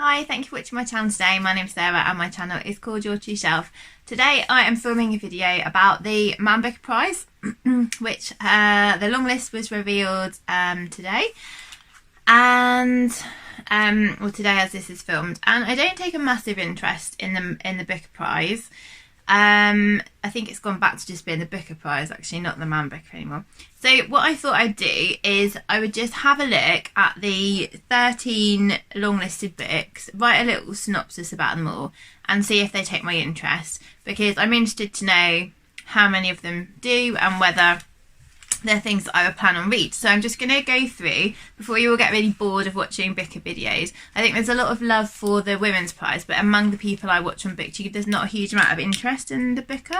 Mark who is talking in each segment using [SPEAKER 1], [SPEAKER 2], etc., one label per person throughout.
[SPEAKER 1] Hi, thank you for watching my channel today. My name's Sarah and my channel is called Your True Self. Today I am filming a video about the Man Booker Prize, which the long list was revealed today. And well, today as this is filmed, and I don't take a massive interest in the Booker Prize. I think it's gone back to just being the Booker Prize, actually, not the Man Booker anymore. So what I thought I'd do is I would just have a look at the 13 long-listed books, write a little synopsis about them all, and see if they take my interest, because I'm interested to know how many of them do and whether they're things that I would plan on read. So I'm just going to go through, before you all get really bored of watching Booker videos. I think there's a lot of love for the Women's Prize, but among the people I watch on BookTube, there's not a huge amount of interest in the Booker.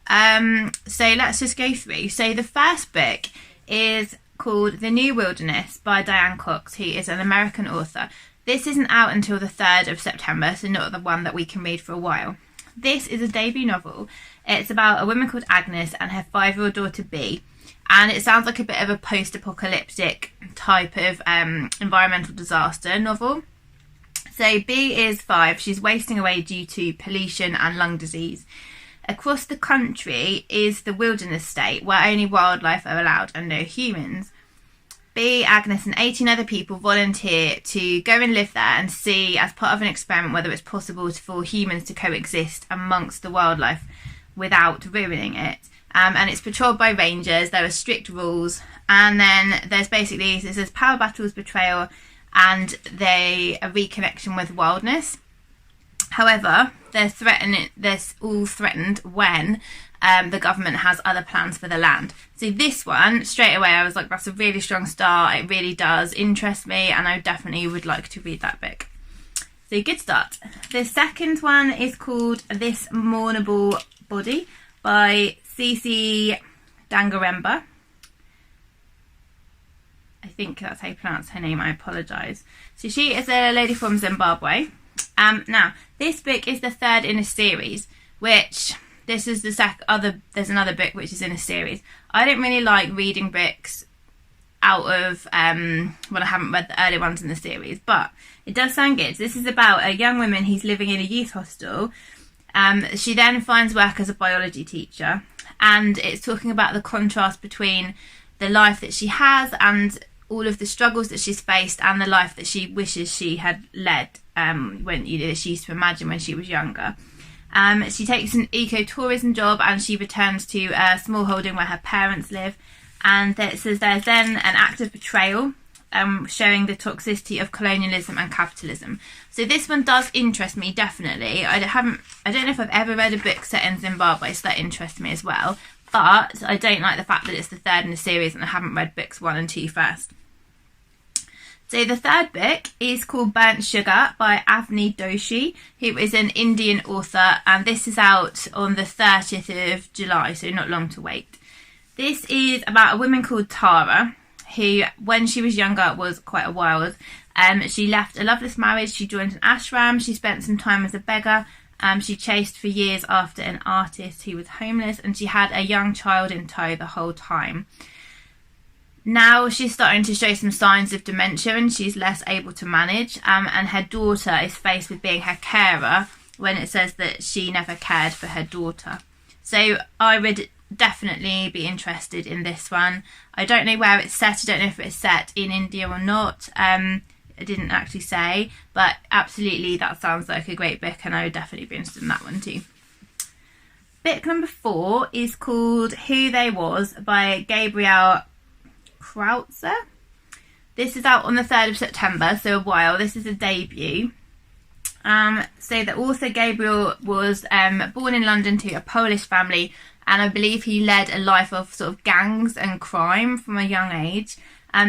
[SPEAKER 1] So let's just go through. So the first book is called The New Wilderness by Diane, who is an American author. This isn't out until the 3rd of September, so not the one that we can read for a while. This is a debut novel. It's about a woman called Agnes and her 5-year-old daughter Bee. And it sounds like a bit of a post-apocalyptic type of environmental disaster novel. So Bee is 5. She's wasting away due to pollution and lung disease. Across the country is the wilderness state, where only wildlife are allowed and no humans. Bee, Agnes and 18 other people volunteer to go and live there and see, as part of an experiment, whether it's possible for humans to coexist amongst the wildlife without ruining it. And it's patrolled by rangers. There are strict rules, and then there's basically, it says power battles, betrayal, and a reconnection with wildness. However, they're all threatened when the government has other plans for the land. So this one, straight away, I was like, that's a really strong start. It really does interest me, and I definitely would like to read that book. So good start. The second one is called This Mournable Body by Tsitsi Dangarembga. I think that's how you pronounce her name. I apologise. So she is a lady from Zimbabwe. Now, this book is the third in a series, which this is the there's another book which is in a series. I don't really like reading books out of when I haven't read the early ones in the series, but it does sound good. This is about a young woman who's living in a youth hostel. She then finds work as a biology teacher, and it's talking about the contrast between the life that she has and all of the struggles that she's faced and the life that she wishes she had led when she used to imagine when she was younger. She takes an ecotourism job and she returns to a small holding where her parents live, and it says there's then an act of betrayal showing the toxicity of colonialism and capitalism. So this one does interest me, definitely. I don't know if I've ever read a book set in Zimbabwe, so that interests me as well. But I don't like the fact that it's the third in the series and I haven't read books 1 and 2 first. So the third book is called Burnt Sugar by Avni Doshi, who is an Indian author, and this is out on the 30th of July, so not long to wait. This is about a woman called Tara, who, when she was younger, was quite a wild. She left a loveless marriage, she joined an ashram, she spent some time as a beggar, she chased for years after an artist who was homeless, and she had a young child in tow the whole time. Now she's starting to show some signs of dementia and she's less able to manage, and her daughter is faced with being her carer when it says that she never cared for her daughter. So I would definitely be interested in this one. I don't know where it's set. I don't know if it's set in India or not. It didn't actually say, but absolutely that sounds like a great book and I would definitely be interested in that one too. Book number 4 is called Who They Was by Gabriel Krauze. This is out on the 3rd of September, so a while. This is a debut. So the author Gabriel was born in London to a Polish family, and I believe he led a life of sort of gangs and crime from a young age.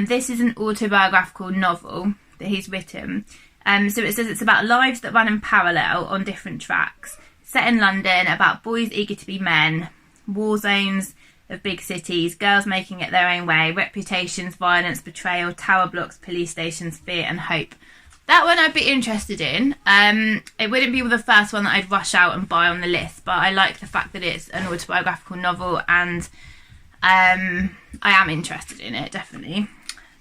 [SPEAKER 1] This is an autobiographical novel that he's written. So it says it's about lives that run in parallel on different tracks. Set in London, about boys eager to be men, war zones of big cities, girls making it their own way, reputations, violence, betrayal, tower blocks, police stations, fear and hope. That one I'd be interested in. It wouldn't be the first one that I'd rush out and buy on the list, but I like the fact that it's an autobiographical novel and I am interested in it, definitely.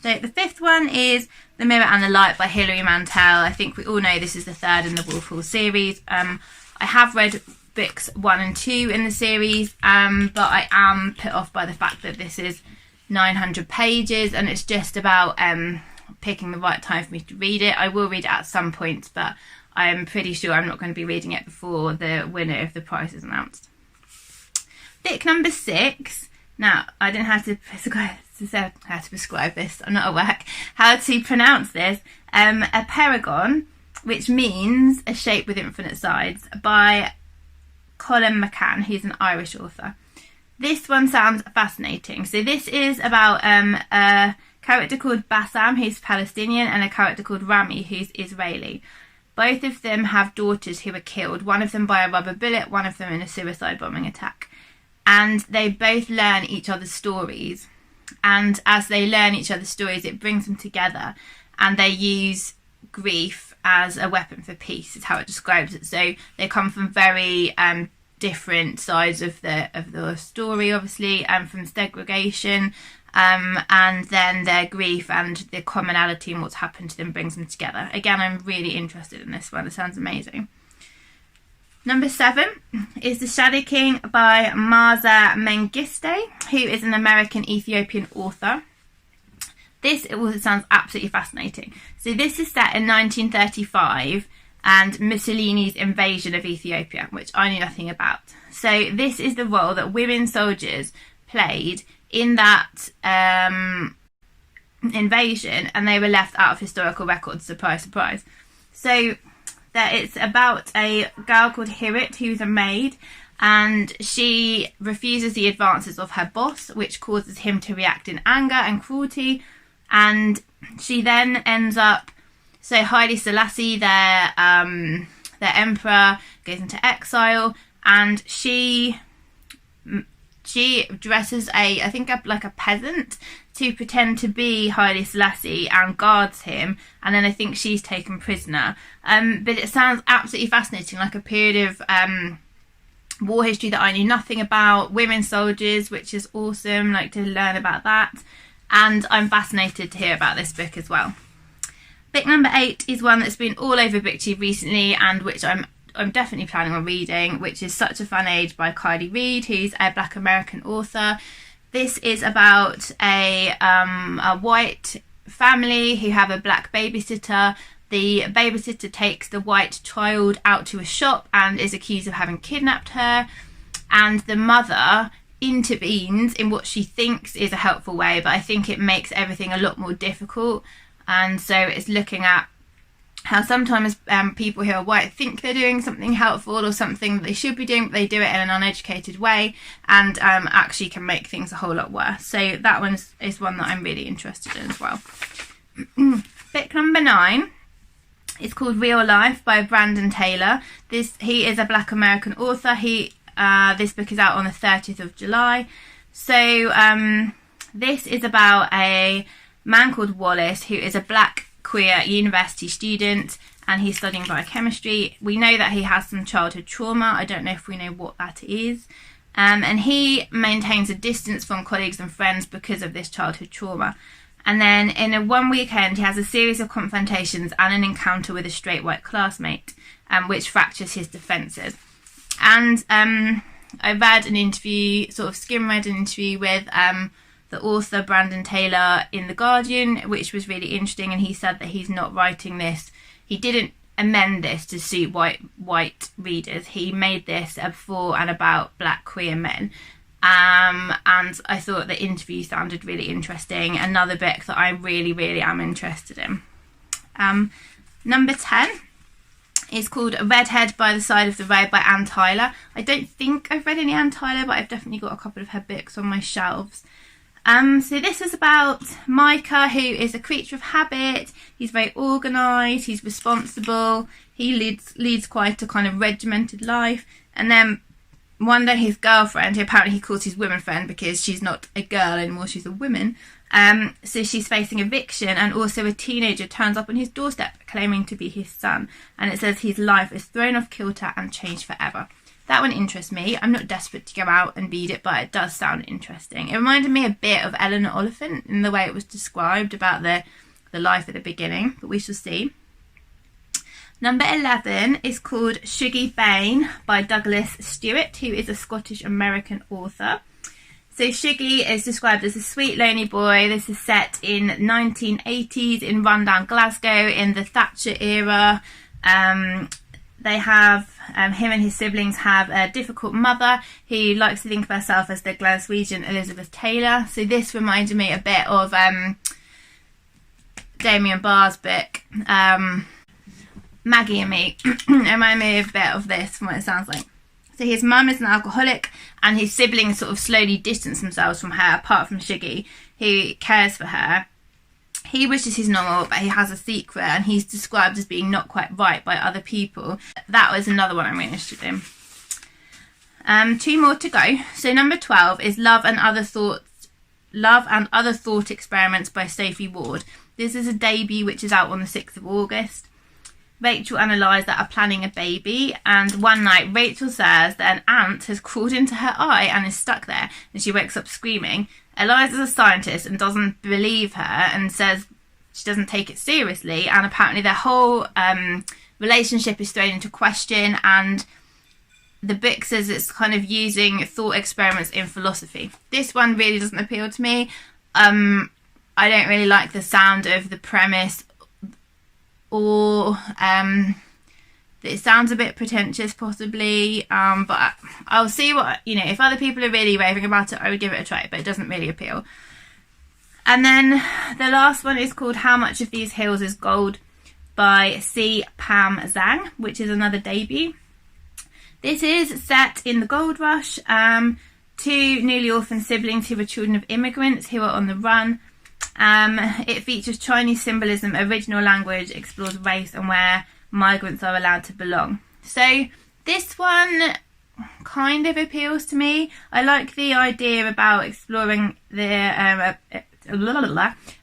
[SPEAKER 1] So the fifth one is The Mirror and the Light by Hilary Mantel. I think we all know this is the third in the Wolf Hall series. I have read books 1 and 2 in the series, but I am put off by the fact that this is 900 pages and it's just about picking the right time for me to read it. I will read it at some point, but I am pretty sure I'm not going to be reading it before the winner of the prize is announced. Book number 6. Now, I didn't have to prescribe this, I'm not at work, how to pronounce this. Apeirogon, which means A Shape with Infinite Sides, by Colum McCann, who's an Irish author. This one sounds fascinating. So this is about a character called Bassam, who's Palestinian, and a character called Rami, who's Israeli. Both of them have daughters who were killed, one of them by a rubber bullet, one of them in a suicide bombing attack. And they both learn each other's stories. And as they learn each other's stories, it brings them together. And they use grief as a weapon for peace, is how it describes it. So they come from very different sides of the story, obviously, from segregation. And then their grief and the commonality and what's happened to them brings them together. Again, I'm really interested in this one. It sounds amazing. Number 7 is The Shady King by Maaza Mengiste, who is an American Ethiopian author. This also sounds absolutely fascinating. So this is set in 1935 and Mussolini's invasion of Ethiopia, which I knew nothing about. So this is the role that women soldiers played in that invasion, and they were left out of historical records. Surprise, surprise. So it's about a girl called Hirit, who's a maid, and she refuses the advances of her boss, which causes him to react in anger and cruelty. And she then ends up, so Haile Selassie, their emperor, goes into exile, and she dresses like a peasant to pretend to be Haile Selassie and guards him, and then I think she's taken prisoner. But it sounds absolutely fascinating, like a period of war history that I knew nothing about, women soldiers, which is awesome, like to learn about that. And I'm fascinated to hear about this book as well. Book number 8 is one that's been all over BookTube recently and which I'm definitely planning on reading, which is Such a Fun Age by Reid, who's a Black American author. This is about a white family who have a black babysitter. The babysitter takes the white child out to a shop and is accused of having kidnapped her, and the mother intervenes in what she thinks is a helpful way, but I think it makes everything a lot more difficult. And so it's looking at how sometimes people who are white think they're doing something helpful or something that they should be doing, but they do it in an uneducated way, and actually can make things a whole lot worse. So that one is one that I'm really interested in as well. Book number 9 is called Real Life by Brandon Taylor. He is a Black American author. This book is out on the 30th of July. So this is about a man called Wallace, who is a black queer university student, and he's studying biochemistry. We know that he has some childhood trauma. I don't know if we know what that is. And he maintains a distance from colleagues and friends because of this childhood trauma. And then in one weekend, he has a series of confrontations and an encounter with a straight white classmate, which fractures his defences. And I read an interview, read an interview with the author Brandon Taylor in The Guardian, which was really interesting, and he said that he's not writing this, he didn't amend this to suit white readers. He made this for and about black queer men. And I thought the interview sounded really interesting. Another book that I really, really am interested in. Number 10 is called Redhead by the Side of the Road by Anne Tyler. I don't think I've read any Anne Tyler, but I've definitely got a couple of her books on my shelves. So this is about Micah, who is a creature of habit. He's very organised, he's responsible, he leads quite a kind of regimented life. And then one day his girlfriend, who apparently he calls his woman friend because she's not a girl anymore, she's a woman, so she's facing eviction, and also a teenager turns up on his doorstep claiming to be his son, and it says his life is thrown off kilter and changed forever. that one interests me. I'm not desperate to go out and read it, but it does sound interesting. It reminded me a bit of Eleanor Oliphant in the way it was described about the life at the beginning, but we shall see. Number 11 is called Shuggie Bain by Douglas Stuart, who is a Scottish-American author. So Shuggie is described as a sweet, lonely boy. This is set in 1980s in rundown Glasgow in the Thatcher era. They have, him and his siblings have a difficult mother who likes to think of herself as the Glaswegian Elizabeth Taylor. So this reminded me a bit of Damien Barr's book, Maggie and Me. It reminded me a bit of this from what it sounds like. So his mum is an alcoholic and his siblings sort of slowly distance themselves from her, apart from Shuggie, who cares for her. He wishes he's normal, but he has a secret and he's described as being not quite right by other people. That was another one I'm really interested in. 2 more to go. So number 12 is Love and Other Thought Experiments by Sophie Ward. This is a debut which is out on the 6th of August. Rachel and Eliza are planning a baby, and one night Rachel says that an ant has crawled into her eye and is stuck there, and she wakes up screaming. Eliza's a scientist and doesn't believe her and says she doesn't take it seriously, and apparently their whole relationship is thrown into question, and the book says it's kind of using thought experiments in philosophy. This one really doesn't appeal to me. I don't really like the sound of the premise, or it sounds a bit pretentious possibly, but I'll see what, if other people are really raving about it, I would give it a try, but it doesn't really appeal. And then the last one is called How Much of These Hills is Gold by C. Pam Zhang, which is another debut. This is set in the gold rush. 2 newly orphaned siblings who are children of immigrants who are on the run. It features Chinese symbolism, original language, explores race and where migrants are allowed to belong. So this one kind of appeals to me. I like the idea about exploring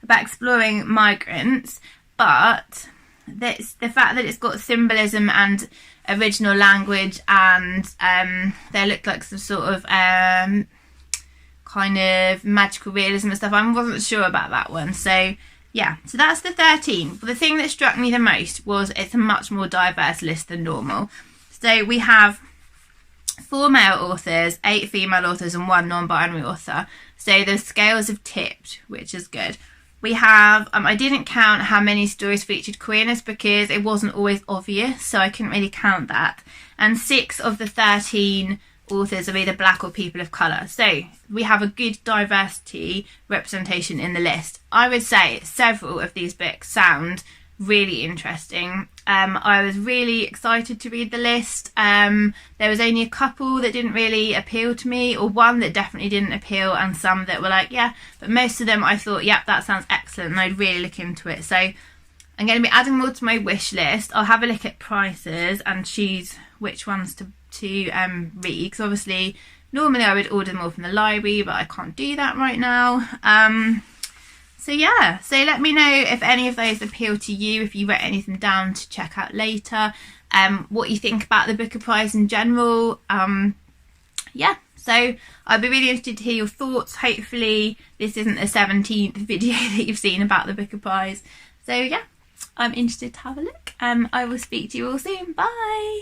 [SPEAKER 1] exploring migrants, but the fact that it's got symbolism and original language, and they look like some sort of kind of magical realism and stuff. I wasn't sure about that one. So yeah, so that's the 13. But the thing that struck me the most was it's a much more diverse list than normal. So we have 4 male authors, 8 female authors and 1 non-binary author. So the scales have tipped, which is good. We have, I didn't count how many stories featured queerness because it wasn't always obvious, so I couldn't really count that. And 6 of the 13 authors are either black or people of colour. So we have a good diversity representation in the list. I would say several of these books sound really interesting. I was really excited to read the list. There was only a couple that didn't really appeal to me, or one that definitely didn't appeal, and some that were like, yeah, but most of them I thought, yep, that sounds excellent, and I'd really look into it. So I'm going to be adding more to my wish list. I'll have a look at prices and choose which ones to read, because obviously normally I would order them all from the library, but I can't do that right now. So yeah, so let me know if any of those appeal to you, if you wrote anything down to check out later, what you think about the Booker Prize in general. Yeah, so I'd be really interested to hear your thoughts. Hopefully this isn't the 17th video that you've seen about the Booker Prize. So yeah, I'm interested to have a look. I will speak to you all soon. Bye!